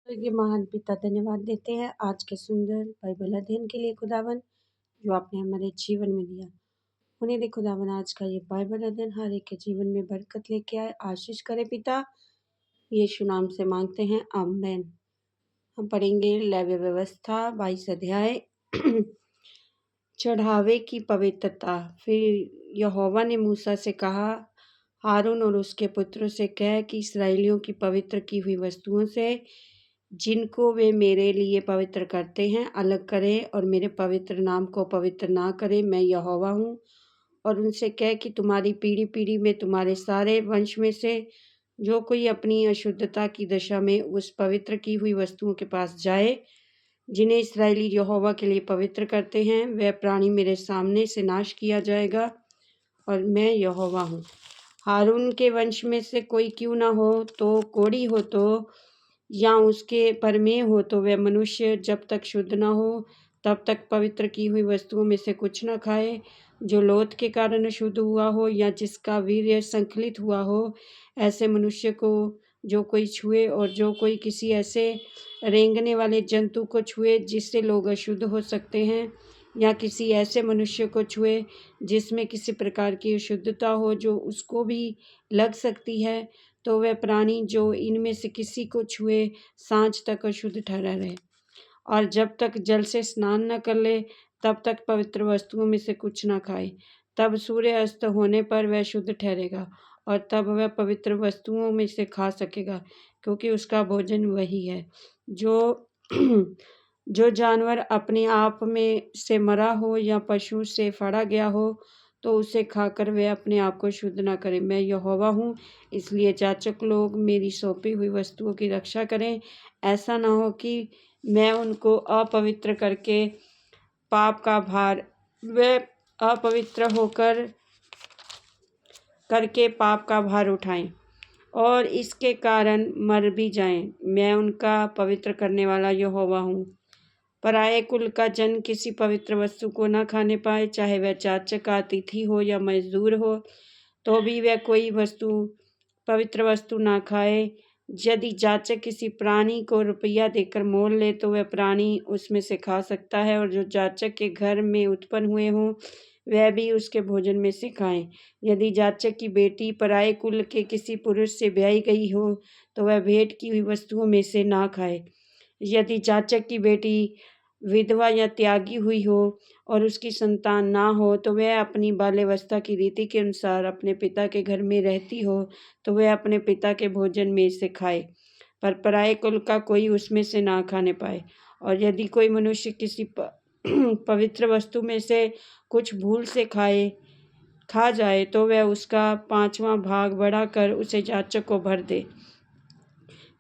तो ये महान पिता धन्यवाद देते हैं आज के सुंदर बाइबल अध्ययन के लिए खुदावन जो आपने हमारे जीवन में दिया। उन्हें दे खुदावन आज का ये बाइबल अध्ययन हर एक के जीवन में बरकत लेके आए, आशीष करे पिता। यीशु नाम से मांगते हैं, आमीन। हम पढ़ेंगे लेवी व्यवस्था 22 अध्याय चढ़ावे की पवित्रता। फिर यहोवा ने मूसा से कहा, हारून और उसके पुत्रों से कह कि इसराइलियों की पवित्र की हुई वस्तुओं से जिनको वे मेरे लिए पवित्र करते हैं अलग करें और मेरे पवित्र नाम को पवित्र ना करें। मैं यहोवा हूँ। और उनसे कह कि तुम्हारी पीढ़ी पीढ़ी में तुम्हारे सारे वंश में से जो कोई अपनी अशुद्धता की दशा में उस पवित्र की हुई वस्तुओं के पास जाए जिन्हें इसराइली यहोवा के लिए पवित्र करते हैं, वह प्राणी मेरे सामने से नाश किया जाएगा और मैं यहोवा हूँ। हारून के वंश में से कोई क्यों ना हो, तो कोढ़ी हो तो या उसके परमेह हो, तो वह मनुष्य जब तक शुद्ध न हो तब तक पवित्र की हुई वस्तुओं में से कुछ न खाए। जो लोथ के कारण शुद्ध हुआ हो या जिसका वीर्य संकलित हुआ हो, ऐसे मनुष्य को जो कोई छुए, और जो कोई किसी ऐसे रेंगने वाले जंतु को छुए जिससे लोग अशुद्ध हो सकते हैं, या किसी ऐसे मनुष्य को छुए जिसमें किसी प्रकार की अशुद्धता हो जो उसको भी लग सकती है, तो वह प्राणी जो इनमें से किसी को छुए सांझ तक अशुद्ध ठहरा रहे, और जब तक जल से स्नान न कर ले तब तक पवित्र वस्तुओं में से कुछ न खाए। तब सूर्य अस्त होने पर वह शुद्ध ठहरेगा और तब वह पवित्र वस्तुओं में से खा सकेगा, क्योंकि उसका भोजन वही है। जो जो जानवर अपने आप में से मरा हो या पशु से फाड़ा गया हो, तो उसे खाकर वे अपने आप को शुद्ध न करें। मैं यहोवा हूँ। इसलिए याजक लोग मेरी सौंपी हुई वस्तुओं की रक्षा करें। ऐसा न हो कि मैं उनको अपवित्र करके पाप का भार वे अपवित्र होकर करके पाप का भार उठाएं और इसके कारण मर भी जाएं। मैं उनका पवित्र करने वाला यहोवा हूँ। पराये कुल का जन किसी पवित्र वस्तु को न खाने पाए, चाहे वह याजक का अतिथि हो या मजदूर हो, तो भी वह कोई पवित्र वस्तु ना खाए। यदि याजक किसी प्राणी को रुपया देकर मोल ले, तो वह प्राणी उसमें से खा सकता है, और जो याजक के घर में उत्पन्न हुए हों वह भी उसके भोजन में से खाएं। यदि याजक की बेटी पराये कुल के किसी पुरुष से ब्याही गई हो, तो वह भेंट की हुई वस्तुओं में से ना खाए। यदि याजक की बेटी विधवा या त्यागी हुई हो और उसकी संतान ना हो, तो वह अपनी बाल्यावस्था की रीति के अनुसार अपने पिता के घर में रहती हो, तो वह अपने पिता के भोजन में से खाए, पर पराये कुल का कोई उसमें से ना खाने पाए। और यदि कोई मनुष्य किसी पवित्र वस्तु में से कुछ भूल से खा जाए, तो वह उसका 5वां भाग बढ़ाकर उसे याजक को भर दे।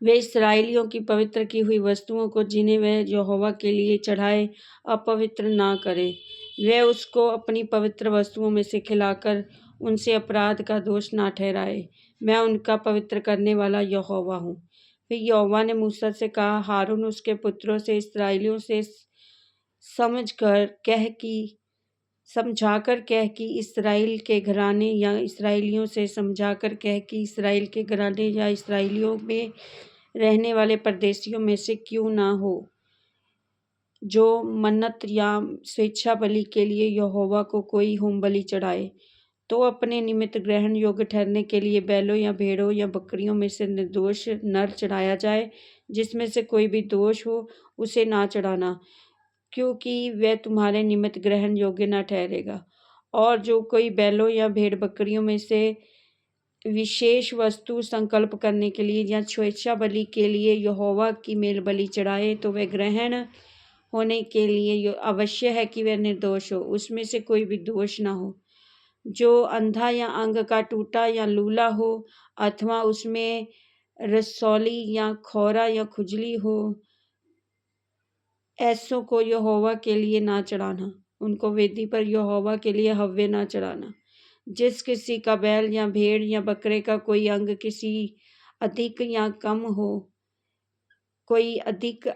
वे इसराइलियों की पवित्र की हुई वस्तुओं को जिन्हें वह यहोवा के लिए चढ़ाए अपवित्र ना करे। वे उसको अपनी पवित्र वस्तुओं में से खिलाकर उनसे अपराध का दोष ना ठहराए। मैं उनका पवित्र करने वाला यहोवा हूँ। फिर यहोवा ने मूसा से कहा, हारून उसके पुत्रों से इसराइलियों से समझाकर कह कि इसराइल के घराने या इसराइलियों से समझाकर कह कि इसराइल के घराने या इसराइलियों में रहने वाले परदेशियों में से क्यों ना हो जो मन्नत या स्वेच्छा बलि के लिए यहोवा को कोई होम बलि चढ़ाए, तो अपने निमित्त ग्रहण योग्य ठहरने के लिए बैलों या भेड़ों या बकरियों में से निर्दोष नर चढ़ाया जाए। जिसमें से कोई भी दोष हो उसे ना चढ़ाना, क्योंकि वह तुम्हारे निमित्त ग्रहण योग्य न ठहरेगा। और जो कोई बैलों या भेड़ बकरियों में से विशेष वस्तु संकल्प करने के लिए या स्वेच्छा बलि के लिए यहोवा की मेल बलि चढ़ाए, तो वह ग्रहण होने के लिए अवश्य है कि वह निर्दोष हो, उसमें से कोई भी दोष ना हो। जो अंधा या अंग का टूटा या लूला हो, अथवा उसमें रसौली या खौरा या खुजली हो, ऐसों को यहोवा के लिए ना चढ़ाना। उनको वेदी पर यहोवा के लिए हव्य ना चढ़ाना। जिस किसी का बैल या भेड़ या बकरे का कोई अंग किसी अधिक या कम हो, कोई अधिक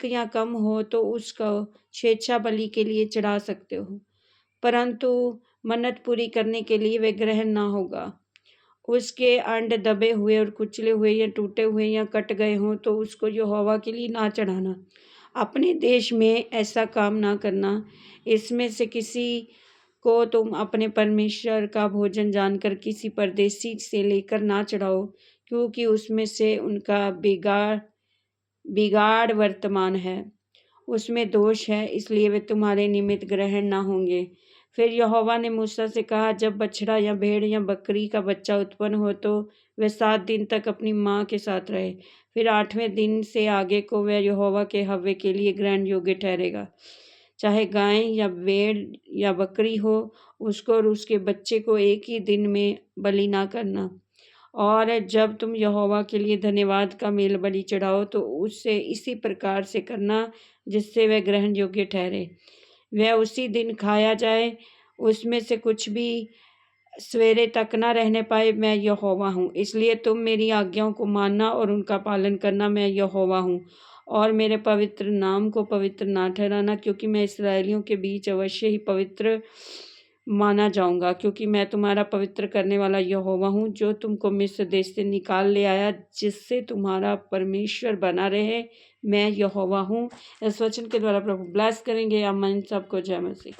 या कम हो, तो उसको स्वेच्छा बलि के लिए चढ़ा सकते हो, परंतु मन्नत पूरी करने के लिए वे ग्रहण ना होगा। उसके अंड दबे हुए और कुचले हुए या टूटे हुए या कट गए हों तो उसको यहोवा के लिए ना चढ़ाना। अपने देश में ऐसा काम ना करना। इसमें से किसी को तुम अपने परमेश्वर का भोजन जानकर किसी परदेशी से लेकर ना चढ़ाओ, क्योंकि उसमें से उनका बिगाड़ वर्तमान है, उसमें दोष है, इसलिए वे तुम्हारे निमित्त ग्रहण ना होंगे। फिर यहोवा ने मूसा से कहा, जब बछड़ा या भेड़ या बकरी का बच्चा उत्पन्न हो तो वह 7 दिन तक अपनी माँ के साथ रहे। फिर 8वें दिन से आगे को वह यहोवा के हव्य के लिए ग्रहण योग्य ठहरेगा। चाहे गाय या भेड़ या बकरी हो, उसको और उसके बच्चे को एक ही दिन में बलि ना करना। और जब तुम यहोवा के लिए धन्यवाद का मेल बलि चढ़ाओ तो उससे इसी प्रकार से करना जिससे वह ग्रहण योग्य ठहरे। वह उसी दिन खाया जाए, उसमें से कुछ भी सवेरे तक न रहने पाए। मैं यहोवा हूँ। इसलिए तुम मेरी आज्ञाओं को मानना और उनका पालन करना। मैं यहोवा हूँ। और मेरे पवित्र नाम को पवित्र ना ठहराना, क्योंकि मैं इस्राएलियों के बीच अवश्य ही पवित्र माना जाऊंगा, क्योंकि मैं तुम्हारा पवित्र करने वाला यहोवा हूँ, जो तुमको मिस्र देश से निकाल ले आया, जिससे तुम्हारा परमेश्वर बना रहे। मैं यहोवा हूँ। इस वचन के द्वारा प्रभु ब्लेस करेंगे। आमीन। सबको जय मसीह।